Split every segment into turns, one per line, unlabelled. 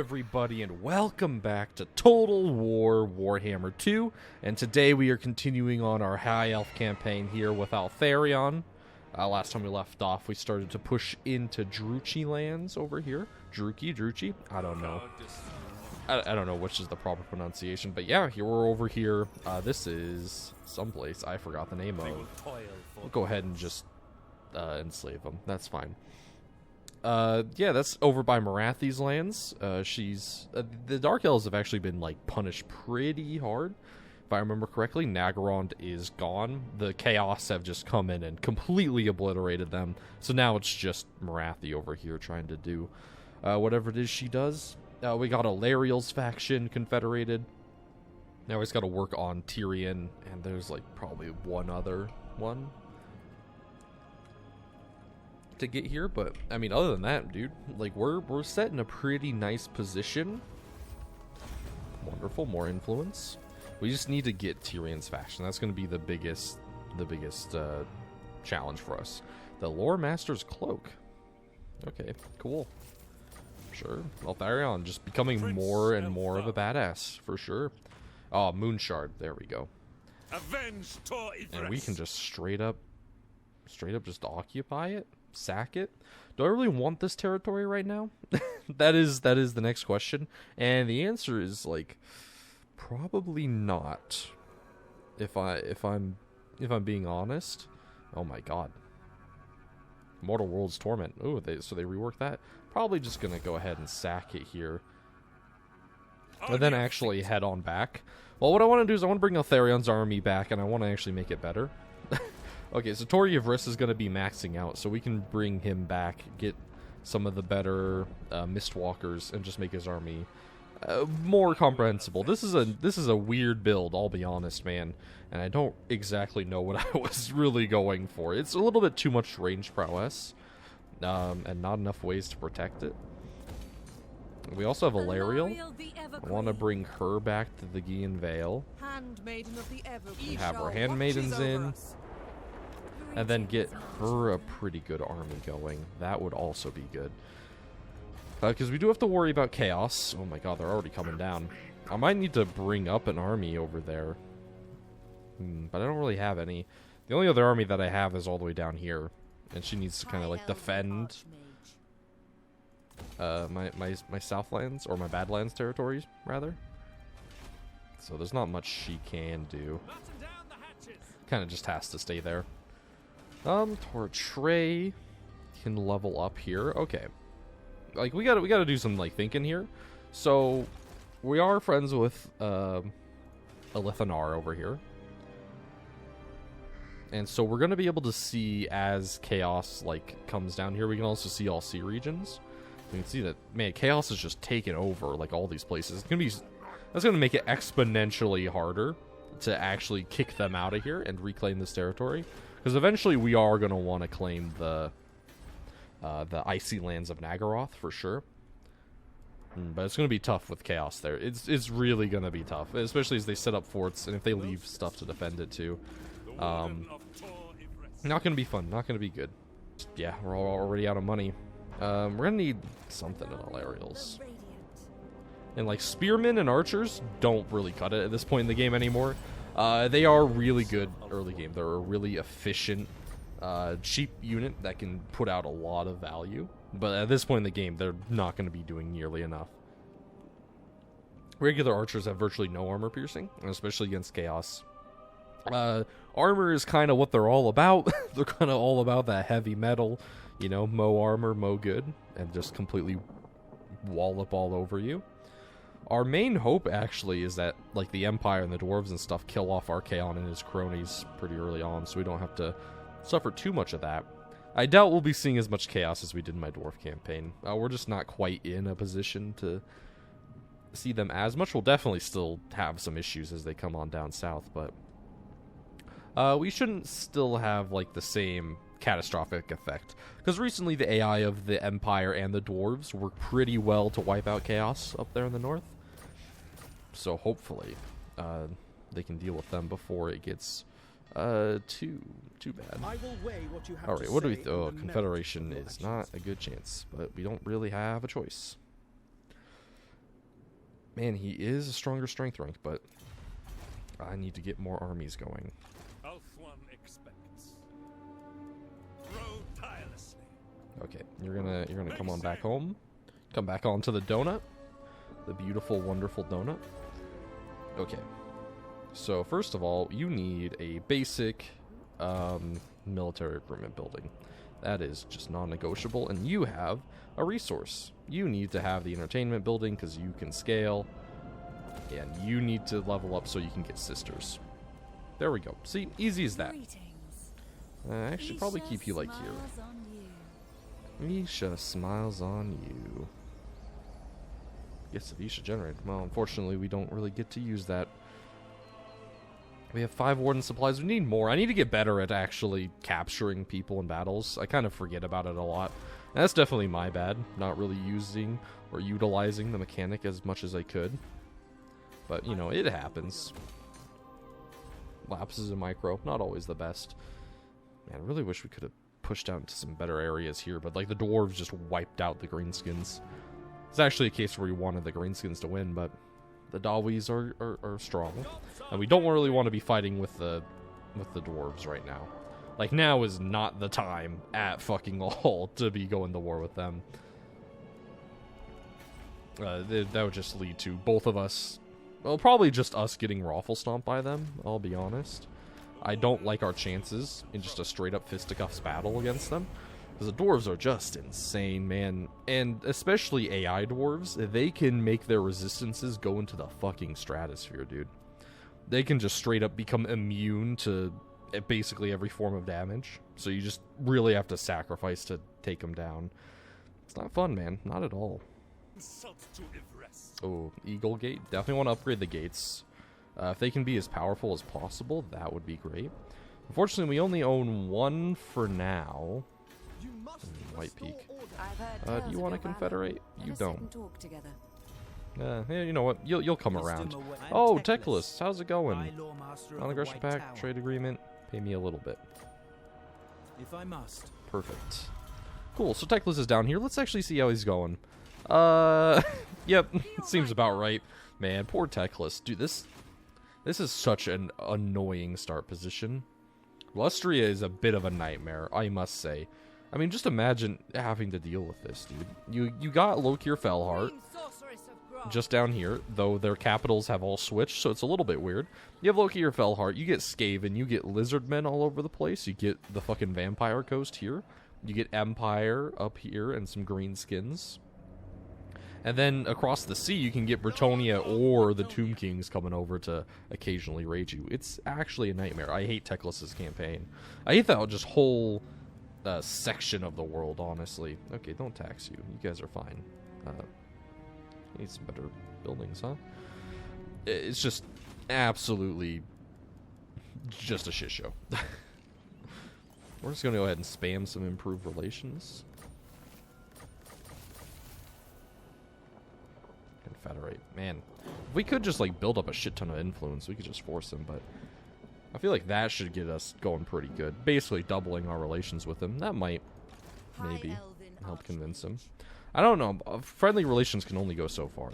everybody, and welcome back to Total War Warhammer 2. And today we are continuing on our High Elf campaign here with Altharion. Last time we left off, we started to push into Druchi lands over here. Druchi? I don't know. I don't know which is the proper pronunciation, but yeah, here we're over here. This is someplace I forgot the name of. We'll go ahead and just enslave them. That's fine. Yeah, that's over by Marathi's lands. The Dark Elves have actually been, like, punished pretty hard. If I remember correctly, Nagarond is gone. The Chaos have just come in and completely obliterated them. So now it's just Marathi over here trying to do whatever it is she does. We got Alariel's faction confederated. Now he's got to work on Tyrion, and there's, like, probably one other one to get here, but I mean, other than that, dude, like we're set in a pretty nice position. Wonderful, more influence. We just need to get Tyrion's faction. That's going to be the biggest challenge for us. The Lore Master's Cloak. Okay, cool. Sure. Altharion just becoming more and more of a badass for sure. Oh, Moonshard. There we go.
Avenge Tor Yvresse.
And we can just straight up just occupy it. Sack it. Do I really want this territory right now? that is the next question, and the answer is like probably not. If I'm being honest. Oh my god. Mortal World's Torment. Oh, so they reworked that. Probably just gonna go ahead and sack it here, and then actually head on back. Well, what I want to do is I want to bring Altharion's army back, and I want to actually make it better. Okay, so Tor Yvresse is going to be maxing out, so we can bring him back, get some of the better Mistwalkers, and just make his army more comprehensible. This is a weird build, I'll be honest, man, and I don't exactly know what I was really going for. It's a little bit too much range prowess, and not enough ways to protect it. We also have Alariel. I want to bring her back to the Gian Vale, and have our handmaidens in. And then get her a pretty good army going. That would also be good. Because we do have to worry about Chaos. Oh my god, they're already coming down. I might need to bring up an army over there. But I don't really have any. The only other army that I have is all the way down here. And she needs to kind of like defend my Southlands, or my Badlands territories, rather. So there's not much she can do. Kind of just has to stay there. Tortray can level up here. Okay. Like, we gotta do some, like, thinking here. So, we are friends with, Elithanar over here. And so we're gonna be able to see as Chaos, like, comes down here. We can also see all sea regions. We can see that, man, Chaos is just taking over, like, all these places. That's gonna make it exponentially harder to actually kick them out of here and reclaim this territory. Because eventually we are going to want to claim the icy lands of Nagaroth for sure. But it's going to be tough with Chaos there. It's really going to be tough, especially as they set up forts and if they leave stuff to defend it too. Not going to be fun. Not going to be good. Yeah, we're already out of money. We're going to need something in Alariel's. And like spearmen and archers don't really cut it at this point in the game anymore. They are really good early game. They're a really efficient, cheap unit that can put out a lot of value. But at this point in the game, they're not going to be doing nearly enough. Regular archers have virtually no armor piercing, especially against Chaos. Armor is kind of what they're all about. They're kind of all about that heavy metal, you know, mow armor, mow good, and just completely wallop all over you. Our main hope, actually, is that, like, the Empire and the Dwarves and stuff kill off Archaon and his cronies pretty early on, so we don't have to suffer too much of that. I doubt we'll be seeing as much Chaos as we did in my Dwarf campaign. We're just not quite in a position to see them as much. We'll definitely still have some issues as they come on down south, but we shouldn't still have, like, the same catastrophic effect. Because recently the AI of the Empire and the Dwarves work pretty well to wipe out Chaos up there in the north. So hopefully they can deal with them before it gets too bad. Alright, what do we... Oh, Confederation is not a good chance, but we don't really have a choice. Man, he is a stronger strength rank, but I need to get more armies going.
Ulthuan expects. Row tirelessly.
Okay, you're gonna come on back home. Come back onto the donut. The beautiful, wonderful donut. Okay. So first of all, you need a basic military equipment building. That is just non-negotiable, and you have a resource. You need to have the entertainment building because you can scale, and you need to level up so you can get sisters. There we go. See, easy as that. I should probably keep you like here. Misha smiles on you. Yes, the Visha generated. Well, unfortunately, we don't really get to use that. We have 5 warden supplies. We need more. I need to get better at actually capturing people in battles. I kind of forget about it a lot. And that's definitely my bad, not really using or utilizing the mechanic as much as I could. But, you know, it happens. Lapses in micro, not always the best. Man, I really wish we could have pushed out into some better areas here, but, like, the dwarves just wiped out the greenskins. It's actually a case where we wanted the greenskins to win, but the Dawis are strong. And we don't really want to be fighting with the dwarves right now. Like, now is not the time at fucking all to be going to war with them. That would just lead to both of us, well, probably just us getting raffle stomped by them, I'll be honest. I don't like our chances in just a straight up fisticuffs battle against them. Because the dwarves are just insane, man. And especially AI dwarves, they can make their resistances go into the fucking stratosphere, dude. They can just straight up become immune to basically every form of damage. So you just really have to sacrifice to take them down. It's not fun, man. Not at all.
Insult to Yvresse.
Oh, Eagle Gate. Definitely want to upgrade the gates. If they can be as powerful as possible, that would be great. Unfortunately, we only own 1 for now. White Peak. Do you want to confederate? You don't. Yeah, you know what? You'll come around. Oh, Teclis, how's it going? Non-aggression pact, trade agreement. Pay me a little bit.
If I must.
Perfect. Cool. So Teclis is down here. Let's actually see how he's going. Yep, seems about right. Man, poor Teclis. Dude, this is such an annoying start position. Lustria is a bit of a nightmare, I must say. I mean, just imagine having to deal with this, dude. You got Lokir Felheart just down here, though their capitals have all switched, so it's a little bit weird. You have Lokir Felheart, you get Skaven, you get Lizardmen all over the place, you get the fucking Vampire Coast here, you get Empire up here, and some greenskins. And then across the sea, you can get Bretonia or the Tomb Kings coming over to occasionally raid you. It's actually a nightmare. I hate Teclis' campaign. I hate that just whole section of the world, honestly. Okay, don't tax you. You guys are fine. Need some better buildings, huh? It's just absolutely just a shit show. We're just going to go ahead and spam some improved relations. Confederate. Man, if we could just, like, build up a shit ton of influence, we could just force them, but I feel like that should get us going pretty good. Basically doubling our relations with them. That might, maybe, help convince them. I don't know. Friendly relations can only go so far,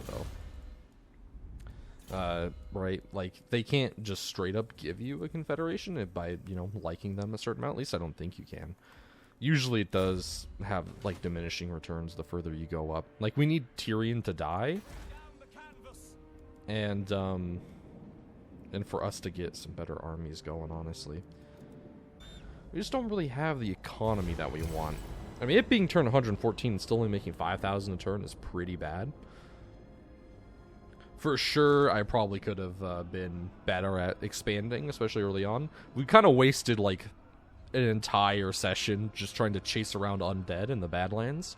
though. Right? Like, they can't just straight up give you a confederation by, you know, liking them a certain amount. At least I don't think you can. Usually it does have, like, diminishing returns the further you go up. Like, we need Tyrion to die. And for us to get some better armies going, honestly. We just don't really have the economy that we want. I mean, it being turn 114 and still only making 5,000 a turn is pretty bad. For sure, I probably could have been better at expanding, especially early on. We kind of wasted, like, an entire session just trying to chase around undead in the Badlands,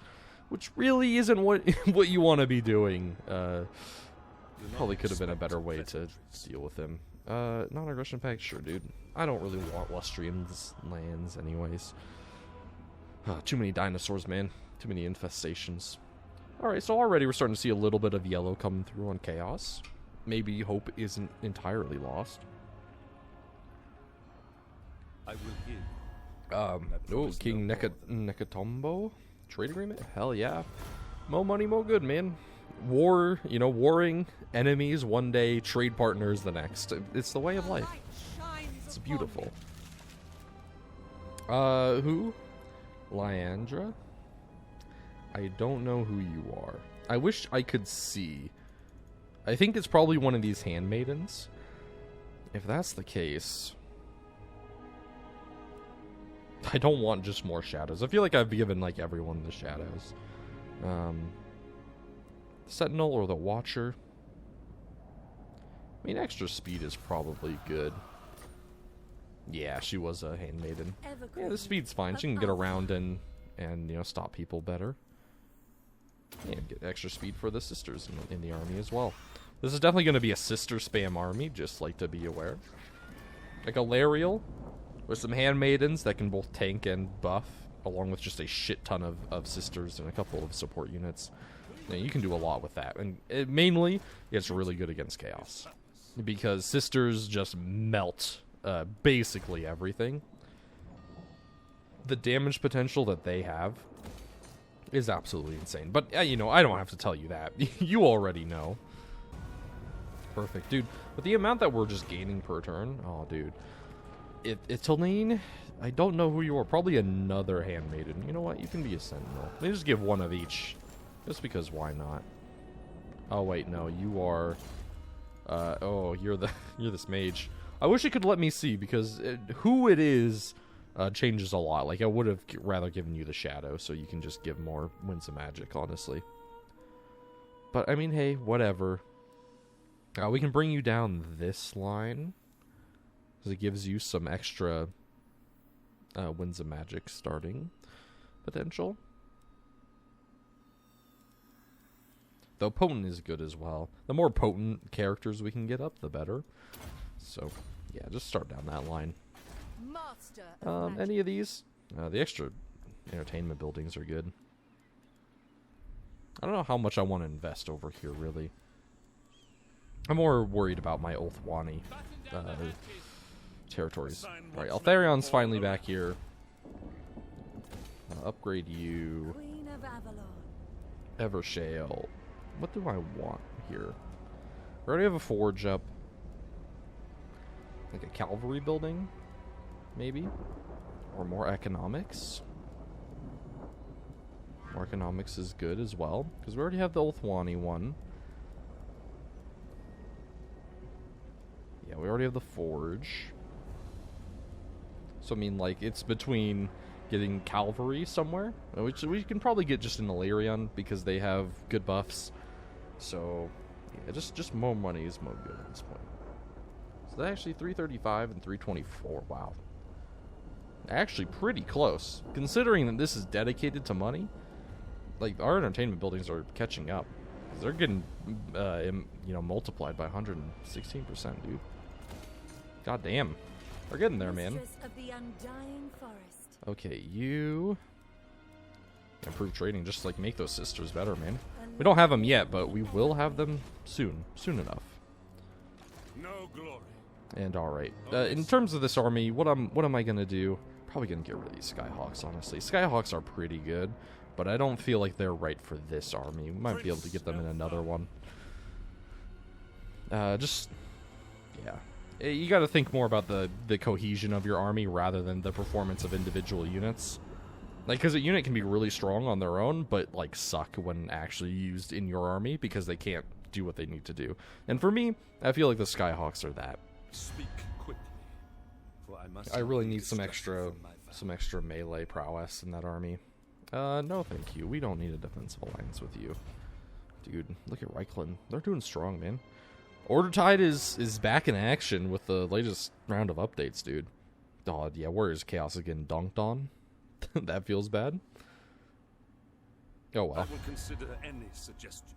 which really isn't what you want to be doing. Probably could have been a better way to deal with him. Non-aggression pact, sure, dude. I don't really want Lustrian's lands anyways. Too many dinosaurs, man. Too many infestations. Alright, so already we're starting to see a little bit of yellow coming through on Chaos. Maybe hope isn't entirely lost.
I will give.
Oh, King Nekatombo? Trade agreement? Hell yeah. More money, more good, man. war, you know, warring enemies one day, trade partners the next. It's the way of life. It's beautiful. Who? Lyandra? I don't know who you are. I wish I could see. I think it's probably one of these handmaidens. If that's the case, I don't want just more shadows. I feel like I've given like everyone the shadows. Sentinel or the Watcher. I mean, extra speed is probably good. Yeah, she was a handmaiden. Yeah, the speed's fine. She can get around and you know, stop people better. And get extra speed for the sisters in the army as well. This is definitely going to be a sister spam army, just like to be aware. Like a Lariel with some handmaidens that can both tank and buff, along with just a shit ton of sisters and a couple of support units. Now, you can do a lot with that, and mainly it's really good against chaos because sisters just melt basically everything. The damage potential that they have is absolutely insane. But you know, I don't have to tell you that. You already know. Perfect, dude. But the amount that we're just gaining per turn, oh, dude. It'll I don't know who you are. Probably another handmaiden. You know what? You can be a sentinel. They just give one of each. Just because why not? Oh wait, no, you are oh, you're this mage. I wish it could let me see because who it is changes a lot. Like I would have rather given you the shadow so you can just give more Winds of Magic, honestly. But I mean, hey, whatever. We can bring you down this line because it gives you some extra Winds of Magic starting potential. Though potent is good as well. The more potent characters we can get up, the better. So, yeah, just start down that line. Any of these? The extra entertainment buildings are good. I don't know how much I want to invest over here, really. I'm more worried about my Ulthwani territories. Alright, Altharion's finally back here. Upgrade you. Evershale. What do I want here? We already have a forge up. Like a cavalry building? Maybe? Or more economics? More economics is good as well. Because we already have the Ulthwani one. Yeah, we already have the forge. So, I mean, like, it's between getting cavalry somewhere, which we can probably get just in Illyrian because they have good buffs. So, yeah, just more money is more good at this point. So, that's actually 335 and 324. Wow. Actually, pretty close. Considering that this is dedicated to money, like, our entertainment buildings are catching up. They're getting, multiplied by 116%, dude. God damn. We're getting there, man. Okay, you... Improve trading, just, like, make those sisters better, man. We don't have them yet, but we will have them soon. Soon enough.
No glory.
And alright. In terms of this army, what am I gonna do? Probably gonna get rid of these Skyhawks, honestly. Skyhawks are pretty good, but I don't feel like they're right for this army. We might be able to get them in another one. Yeah. You gotta think more about the cohesion of your army rather than the performance of individual units. Like, because a unit can be really strong on their own, but, like, suck when actually used in your army because they can't do what they need to do. And for me, I feel like the Skyhawks are that.
Speak quickly, for
I really need some extra melee prowess in that army. No thank you. We don't need a defensive alliance with you. Dude, look at Reikland. They're doing strong, man. Order Tide is back in action with the latest round of updates, dude. Oh, yeah, Warriors Chaos is getting dunked on. That feels bad. Oh, well.
I will consider any suggestion.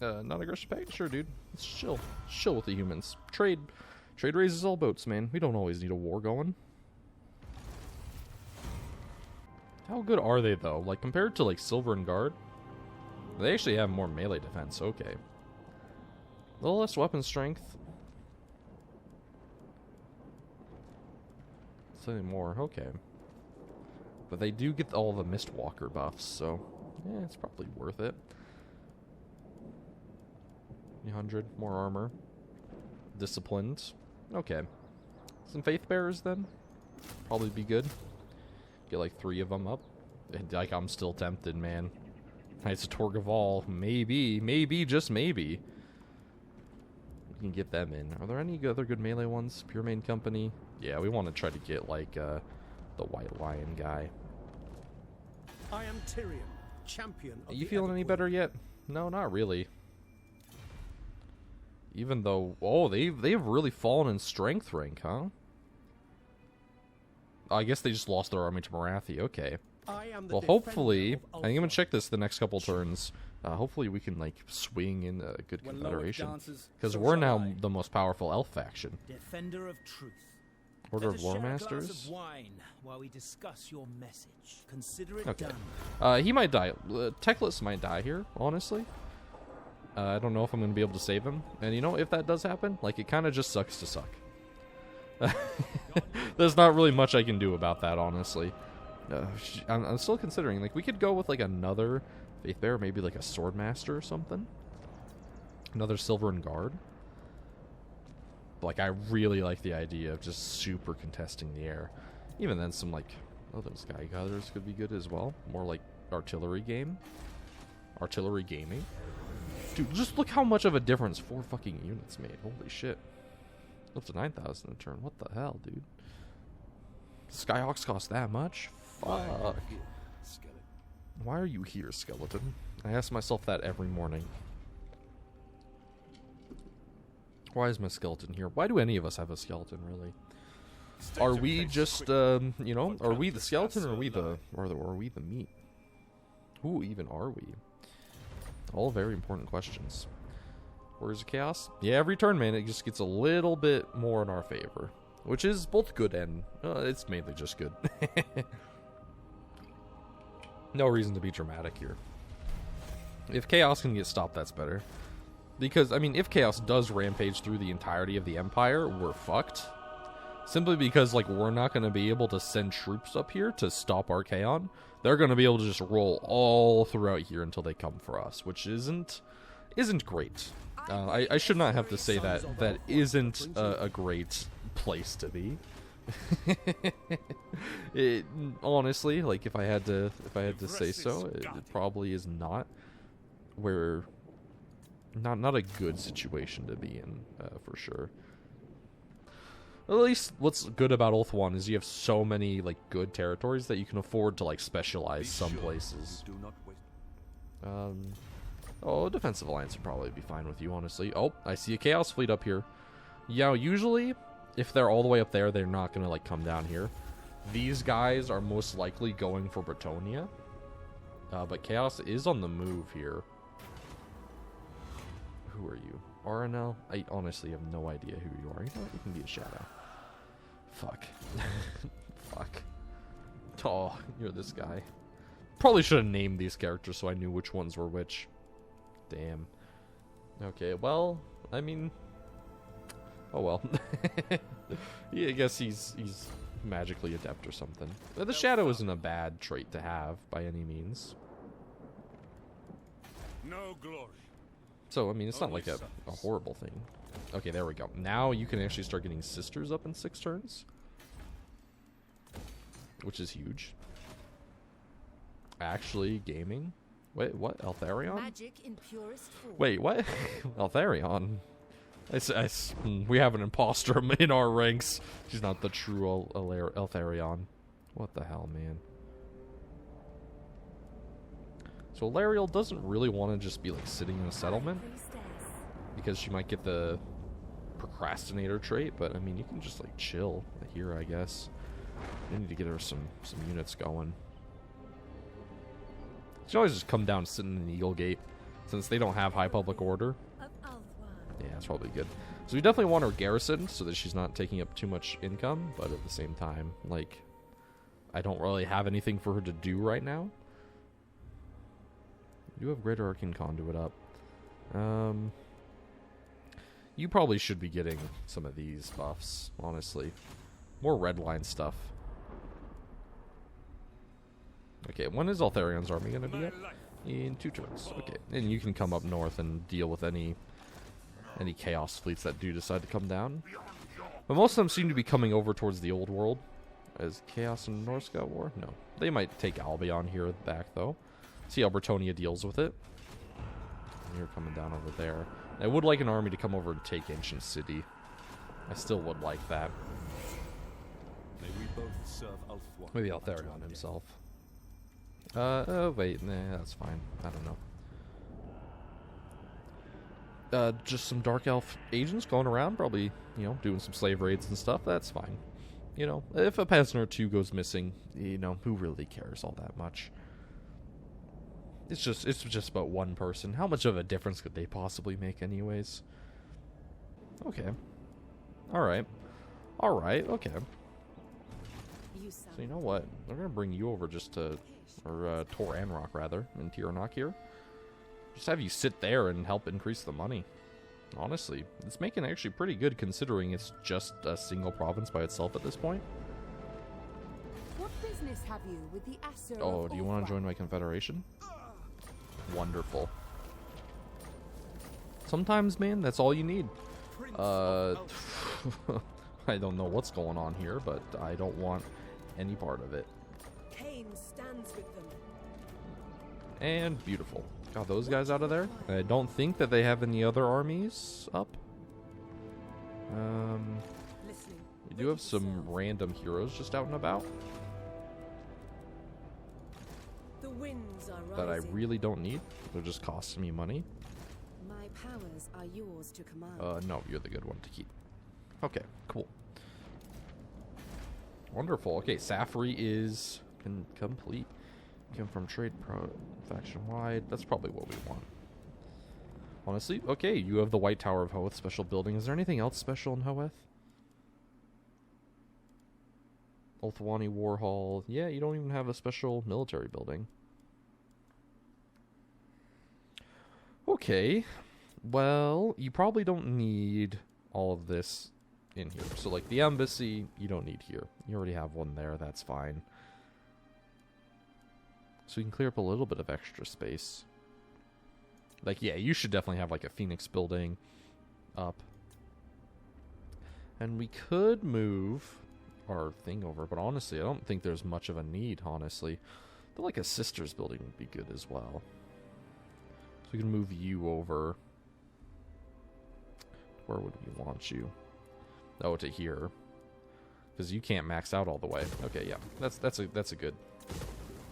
Non-aggression pact? Sure, dude. Let's chill. Chill with the humans. Trade raises all boats, man. We don't always need a war going. How good are they, though? Like, compared to, like, Silver and Guard? They actually have more melee defense. Okay. A little less weapon strength. Slightly more. Okay. But they do get all the Mistwalker buffs, so... yeah, it's probably worth it. 300 more armor. Disciplined. Okay. Some faith bearers then. Probably be good. Get like 3 of them up. And, like, I'm still tempted, man. Knights of Tor Yvresse. Maybe, just maybe. We can get them in. Are there any other good melee ones? Pure Main Company. Yeah, we want to try to get like the White Lion guy.
I am Tyrion, champion of
Are you
the
feeling any
Everqueen.
better yet? No, not really. Even though, oh, they've really fallen in strength rank, huh? I guess they just lost their army to Marathi. Okay.
I am the
Well,
defender
hopefully,
of
I think I'm gonna
Ulthuan.
check this the next couple turns. Hopefully, we can like swing in a good
When Loic
confederation
dances,
because
so
we're
shall
now
I.
the most powerful elf faction.
Defender of truth.
Order
Let
of
us
Lore
share a glass
Masters.
of wine while we discuss your message. Consider it
Okay.
done.
He might die. Teclis might die here, honestly. I don't know if I'm going to be able to save him. And you know, if that does happen, like, it kind of just sucks to suck. There's not really much I can do about that, honestly. I'm still considering, like, we could go with, like, another Faith Bearer, maybe, like, a Sword Master or something. Another Silvern Guard. Like, I really like the idea of just super contesting the air. Even then, some, like, those Sky Gatherers could be good as well. More like artillery game. Artillery gaming. Dude, just look how much of a difference 4 fucking units made. Holy shit. Up to 9,000 a turn. What the hell, dude? Skyhawks cost that much? Fuck.
Skeleton.
Why are you here, skeleton? I ask myself that every morning. Why is my skeleton here? Why do any of us have a skeleton, really?
State
Are
your
we
case
just,
quickly.
you know,
What
are we
can't
the
discuss
skeleton or
so
are we the,
loud?
are we the meat? Who even are we? All very important questions. Where's the chaos? Yeah, every turn, man, it just gets a little bit more in our favor. Which is both good and, it's mainly just good. No reason to be dramatic here. If chaos can get stopped, that's better. Because, I mean, if chaos does rampage through the entirety of the Empire, we're fucked. Simply because, like, we're not going to be able to send troops up here to stop Archaon. They're going to be able to just roll all throughout here until they come for us, which isn't great. I should not have to say that. That isn't a great place to be. It, honestly, like, if I had to say so, it probably is not where... Not a good situation to be in, for sure. At least what's good about Ulthuan is you have so many, like, good territories that you can afford to, like, specialize
Be
some
sure
places.
you do not waste.
Oh, Defensive Alliance would probably be fine with you, honestly. Oh, I see a Chaos Fleet up here. Yeah, usually, if they're all the way up there, they're not going to, like, come down here. These guys are most likely going for Bretonia. But Chaos is on the move here. Who are you? RNL? I honestly have no idea who you are. You know what? You can be a shadow. Fuck. Fuck. Oh, you're this guy. Probably should have named these characters so I knew which ones were which. Damn. Okay, well, I mean... Oh well. Yeah, I guess he's magically adept or something. The shadow isn't a bad trait to have, by any means.
No glory.
So, I mean, it's not
Only
like a
sons.
horrible thing. Okay, there we go. Now you can actually start getting sisters up in 6 turns. Which is huge. Actually, gaming? Wait, what? Eltharion?
Magic in purest form.
Wait, what? Eltharion? We have an imposter in our ranks. She's not the true Eltharion. What the hell, man? So Alariel doesn't really want to just be like sitting in a settlement because she might get the procrastinator trait, but I mean you can just like chill here, I guess. You need to get her some units going. She can always just come down sitting in the Eagle Gate since they don't have high public order.
Of Ulthuan.
Yeah, that's probably good. So we definitely want her garrisoned so that she's not taking up too much income, but at the same time, like, I don't really have anything for her to do right now. You have Greater Arcane Conduit up. You probably should be getting some of these buffs, honestly. More red line stuff. Okay, when is Altharion's army going to be
My
up?
life.
In 2 turns. Okay, and you can come up north and deal with any any chaos fleets that do decide to come down. But most of them seem to be coming over towards the old world. As Chaos and Norse got war? No. They might take Albion here back, though. See how Bretonia deals with it. And you're coming down over there. I would like an army to come over and take Ancient City. I still would like that.
May we both serve Ulfwar.
Maybe Altharion himself. Oh, wait. Nah, that's fine. I don't know. Just some Dark Elf agents going around, probably, you know, doing some slave raids and stuff. That's fine. You know, if a peasant or two goes missing, you know, who really cares all that much? It's just about one person. How much of a difference could they possibly make anyways? Okay. Alright. Alright, okay. So you know what? They're gonna bring you over just to... Or, Tor Anrock, rather, in Tiranock here. Just have you sit there and help increase the money. Honestly, it's making actually pretty good considering it's just a single province by itself at this point.
What business have you with the Asur
Oh,
of
do you want to
Ulfwar?
join my confederation? Wonderful. Sometimes, man, that's all you need. I don't know what's going on here, but I don't want any part of it.
Cain stands with them.
And beautiful. Got those guys out of there. I don't think that they have any other armies up.
Listening.
We do have some random heroes just out and about
The winds are
that I
rising.
really don't need. They're just costing me money.
My powers are yours to command.
No, you're the good one to keep. Okay, cool. Wonderful. Okay, Safri is complete. Came from trade pro faction wide. That's probably what we want. Honestly, okay, you have the White Tower of Hoeth special building. Is there anything else special in Hoeth? Ulthwani War Hall. Yeah, you don't even have a special military building. Okay. Well, you probably don't need all of this in here. So, like, the embassy, you don't need here. You already have one there. That's fine. So you can clear up a little bit of extra space. Like, yeah, you should definitely have, like, a Phoenix building up. And we could move our thing over, but honestly, I don't think there's much of a need, honestly. But, like, a Sisters building would be good as well. So we can move you over. Where would we want you? Oh, to here. Because you can't max out all the way. Okay, yeah. That's a good...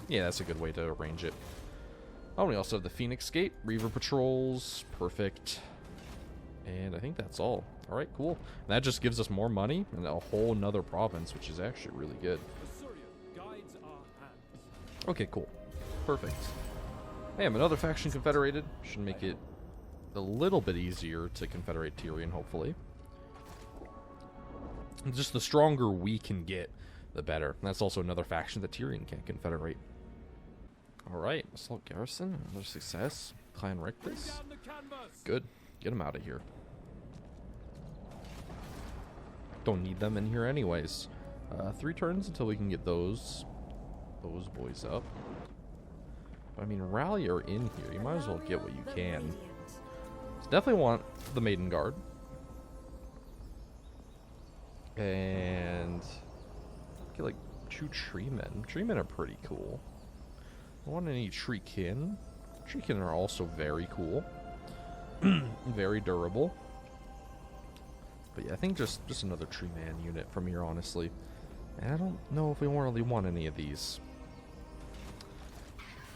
Yeah, that's a good way to arrange it. Oh, we also have the Phoenix Gate, Reaver Patrols, perfect. And I think that's all. Alright, cool. And that just gives us more money and a whole nother province, which is actually really good.
Assyria guides our hands.
Okay, cool. Perfect. Bam, another faction confederated. Should make it a little bit easier to confederate Tyrion, hopefully. And just the stronger we can get, the better. And that's also another faction that Tyrion can't confederate. Alright, Assault Garrison, another success. Clan
Bring
Rictus.
down the canvas.
Good. Get them out of here. Don't need them in here anyways. 3 turns until we can get those boys up. But, I mean, rally are in here. You might as well get what you can. So definitely want the Maiden Guard. And get like 2 tree men. Tree men are pretty cool. I want any tree kin. Tree kin are also very cool. Very durable. But yeah, I think just another tree man unit from here, honestly. And I don't know if we really want any of these.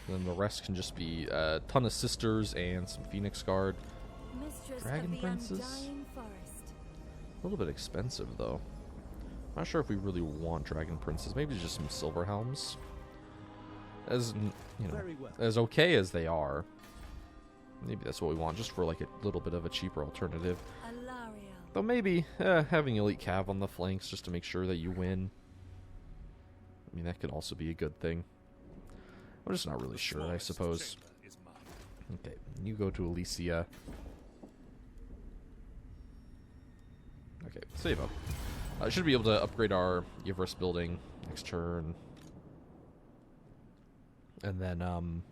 Then the rest can just be a ton of sisters and some Phoenix Guard.
Mistress
Dragon
of the
Princes?
Undying Forest.
A little bit expensive, though. Not sure if we really want Dragon Princes. Maybe just some Silver Helms. As, you know,
Very well.
as okay as they are. Maybe that's what we want, just for like a little bit of a cheaper alternative.
Alariel.
Though maybe having Elite Cav on the flanks just to make sure that you win. I mean, that could also be a good thing. I'm just not really sure, I suppose.
Chamber is mine.
Okay, you go to Elysia. Okay, save up. I should be able to upgrade our Yvresse building next turn. And then,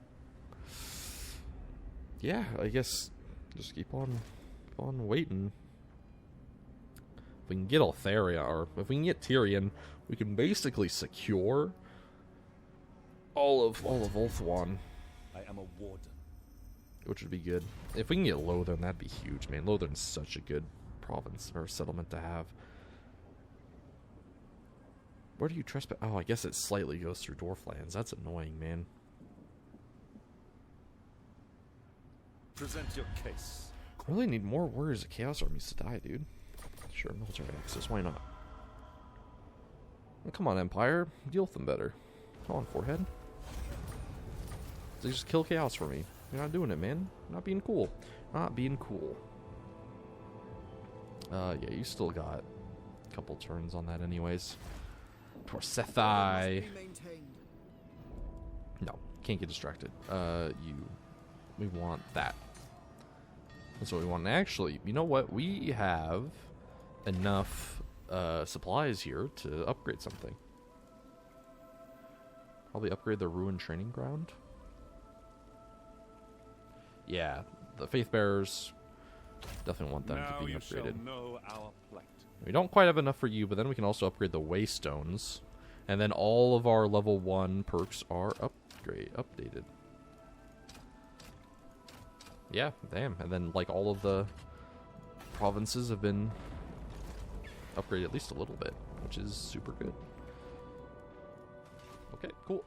yeah, I guess just keep on keep on waiting. If we can get Altheria, or if we can get Tyrion, we can basically secure all of Ulthuan,
I am a warden.
which would be good. If we can get Lothern, that'd be huge, man. Lothern's such a good province or settlement to have. Where do you trespass? Oh, I guess it slightly goes through Dwarflands. That's annoying, man.
Present your case.
I really need more Warriors of Chaos armies to die, dude. Sure, military access. Why not? Well, come on, Empire. Deal with them better. Come on, Forehead. They just kill Chaos for me. You're not doing it, man. Not being cool. Not being cool. Yeah, you still got a couple turns on that anyways. Torsethi. No, can't get distracted. We want that. That's what we want. And actually, you know what? We have enough supplies here to upgrade something. Probably upgrade the Ruined Training Ground. Yeah, the Faith Bearers, definitely want them
Now
to be
you
upgraded.
shall know our plight.
We don't quite have enough for you, but then we can also upgrade the Waystones. And then all of our level 1 perks are updated. Yeah, damn. And then like all of the provinces have been upgraded at least a little bit, which is super good. Okay, cool.